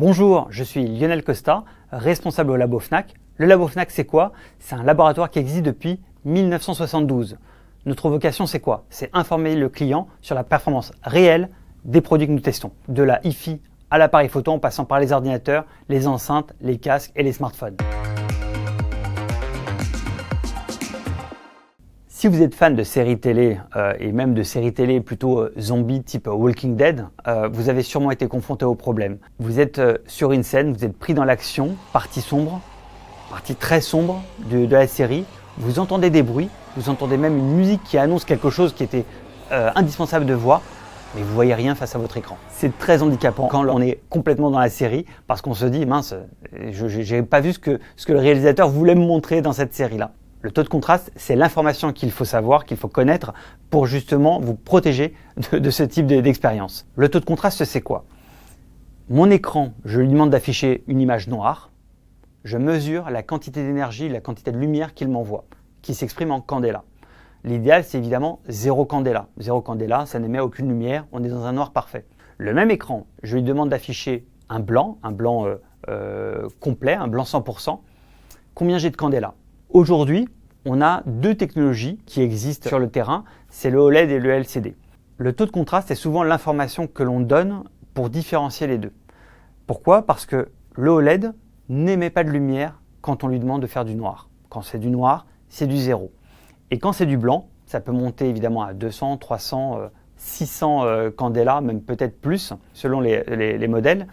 Bonjour, je suis Lionel Costa, responsable au Labo Fnac. Le Labo Fnac, c'est quoi? C'est un laboratoire qui existe depuis 1972. Notre vocation, c'est quoi? C'est informer le client sur la performance réelle des produits que nous testons. De la hi-fi à l'appareil photo en passant par les ordinateurs, les enceintes, les casques et les smartphones. Si vous êtes fan de séries télé et même de séries télé plutôt zombies type Walking Dead, vous avez sûrement été confronté au problème. Vous êtes sur une scène, vous êtes pris dans l'action, partie sombre, partie très sombre de la série, vous entendez des bruits, vous entendez même une musique qui annonce quelque chose qui était indispensable de voir, mais vous voyez rien face à votre écran. C'est très handicapant quand on est complètement dans la série parce qu'on se dit mince, je n'ai pas vu ce que le réalisateur voulait me montrer dans cette série-là. Le taux de contraste, c'est l'information qu'il faut savoir, qu'il faut connaître pour justement vous protéger de ce type d'expérience. Le taux de contraste, c'est quoi? Mon écran, je lui demande d'afficher une image noire. Je mesure la quantité d'énergie, la quantité de lumière qu'il m'envoie, qui s'exprime en candela. L'idéal, c'est évidemment 0 candela. 0 candela, ça n'émet aucune lumière, on est dans un noir parfait. Le même écran, je lui demande d'afficher un blanc complet, un blanc 100%. Combien j'ai de candela? Aujourd'hui, on a deux technologies qui existent sur le terrain, c'est le OLED et le LCD. Le taux de contraste est souvent l'information que l'on donne pour différencier les deux. Pourquoi? Parce que le OLED n'émet pas de lumière quand on lui demande de faire du noir. Quand c'est du noir, c'est du 0. Et quand c'est du blanc, ça peut monter évidemment à 200, 300, 600 candela, même peut-être plus, selon les modèles.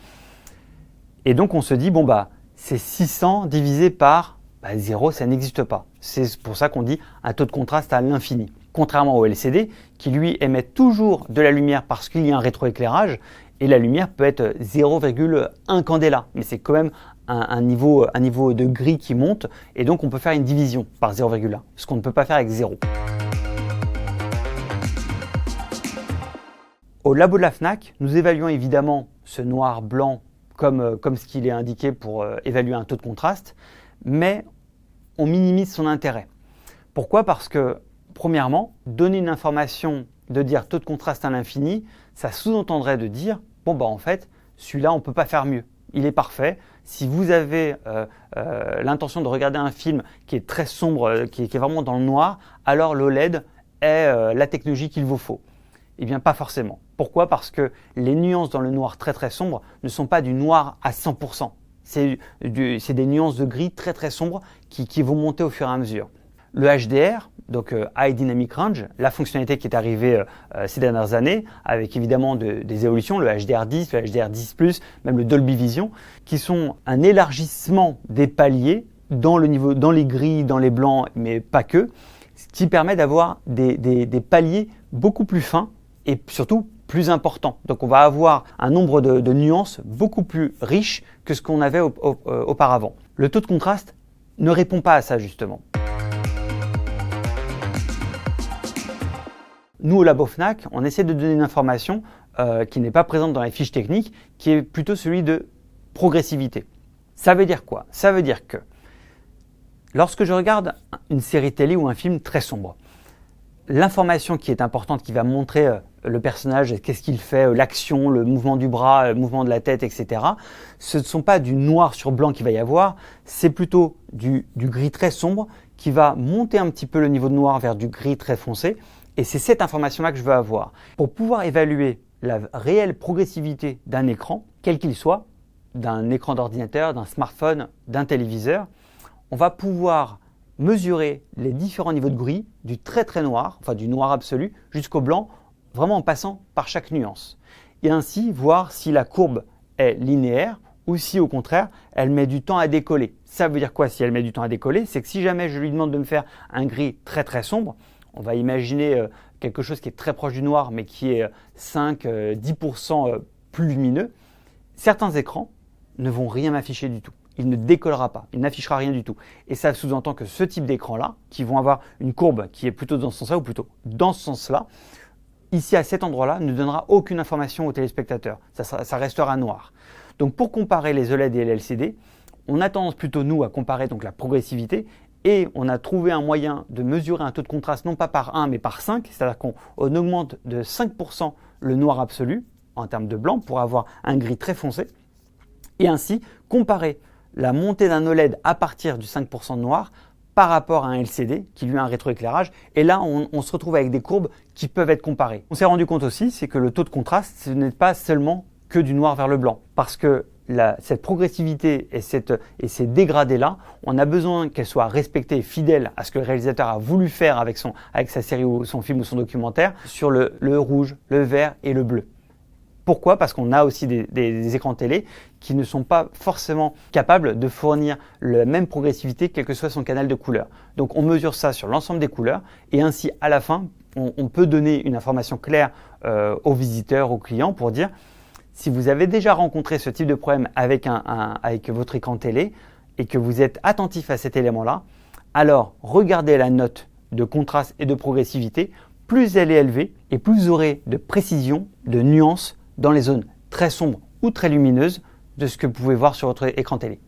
Et donc on se dit, bon bah, c'est 600 divisé par 0, ça n'existe pas. C'est pour ça qu'on dit un taux de contraste à l'infini. Contrairement au LCD, qui lui émet toujours de la lumière parce qu'il y a un rétroéclairage, et la lumière peut être 0,1 candela. Mais c'est quand même un niveau de gris qui monte, et donc on peut faire une division par 0,1, ce qu'on ne peut pas faire avec 0. Au labo de la Fnac, nous évaluons évidemment ce noir-blanc comme ce qu'il est indiqué pour évaluer un taux de contraste, mais on minimise son intérêt. Pourquoi? Parce que, premièrement, donner une information de dire taux de contraste à l'infini, ça sous-entendrait de dire, bon bah en fait, celui-là on ne peut pas faire mieux, il est parfait. Si vous avez l'intention de regarder un film qui est très sombre, qui est vraiment dans le noir, alors l'OLED est la technologie qu'il vous faut. Eh bien pas forcément. Pourquoi? Parce que les nuances dans le noir très très sombre ne sont pas du noir à 100%. C'est des nuances de gris très très sombres qui vont monter au fur et à mesure. Le HDR, donc High Dynamic Range, la fonctionnalité qui est arrivée ces dernières années, avec évidemment des évolutions, le HDR10, le HDR10+, même le Dolby Vision, qui sont un élargissement des paliers dans les gris, dans les blancs, mais pas que, ce qui permet d'avoir des paliers beaucoup plus fins et surtout plus important. Donc on va avoir un nombre de nuances beaucoup plus riche que ce qu'on avait auparavant. Le taux de contraste ne répond pas à ça justement. Nous au Labo Fnac, on essaie de donner une information qui n'est pas présente dans les fiches techniques, qui est plutôt celui de progressivité. Ça veut dire quoi? Ça veut dire que lorsque je regarde une série télé ou un film très sombre, l'information qui est importante, qui va montrer le personnage, qu'est-ce qu'il fait, l'action, le mouvement du bras, le mouvement de la tête, etc. Ce ne sont pas du noir sur blanc qu'il va y avoir, c'est plutôt du gris très sombre qui va monter un petit peu le niveau de noir vers du gris très foncé. Et c'est cette information-là que je veux avoir. Pour pouvoir évaluer la réelle progressivité d'un écran, quel qu'il soit, d'un écran d'ordinateur, d'un smartphone, d'un téléviseur, on va pouvoir mesurer les différents niveaux de gris, du très très noir, enfin du noir absolu, jusqu'au blanc, vraiment en passant par chaque nuance. Et ainsi voir si la courbe est linéaire ou si au contraire, elle met du temps à décoller. Ça veut dire quoi si elle met du temps à décoller? C'est que si jamais je lui demande de me faire un gris très très sombre, on va imaginer quelque chose qui est très proche du noir mais qui est 5-10% plus lumineux, certains écrans ne vont rien m'afficher du tout. Il ne décollera pas, il n'affichera rien du tout. Et ça sous-entend que ce type d'écran-là, qui vont avoir une courbe qui est plutôt dans ce sens-là, ou plutôt dans ce sens-là, ici à cet endroit-là, ne donnera aucune information au téléspectateur. Ça restera noir. Donc pour comparer les OLED et les LCD, on a tendance plutôt nous à comparer donc la progressivité et on a trouvé un moyen de mesurer un taux de contraste non pas par 1 mais par 5, c'est-à-dire qu'on augmente de 5% le noir absolu en termes de blanc pour avoir un gris très foncé. et ainsi comparer la montée d'un OLED à partir du 5% de noir par rapport à un LCD qui lui a un rétroéclairage. Et là, on se retrouve avec des courbes qui peuvent être comparées. On s'est rendu compte aussi, c'est que le taux de contraste, ce n'est pas seulement que du noir vers le blanc. Parce que cette progressivité et ces dégradés-là, on a besoin qu'elles soient respectées et fidèles à ce que le réalisateur a voulu faire avec sa série ou son film ou son documentaire sur le rouge, le vert et le bleu. Pourquoi ? Parce qu'on a aussi des écrans télé qui ne sont pas forcément capables de fournir la même progressivité quel que soit son canal de couleur. Donc on mesure ça sur l'ensemble des couleurs et ainsi à la fin, on peut donner une information claire aux visiteurs, aux clients pour dire si vous avez déjà rencontré ce type de problème avec votre écran télé et que vous êtes attentif à cet élément-là, alors regardez la note de contraste et de progressivité. Plus elle est élevée et plus vous aurez de précision, de nuances dans les zones très sombres ou très lumineuses de ce que vous pouvez voir sur votre écran télé.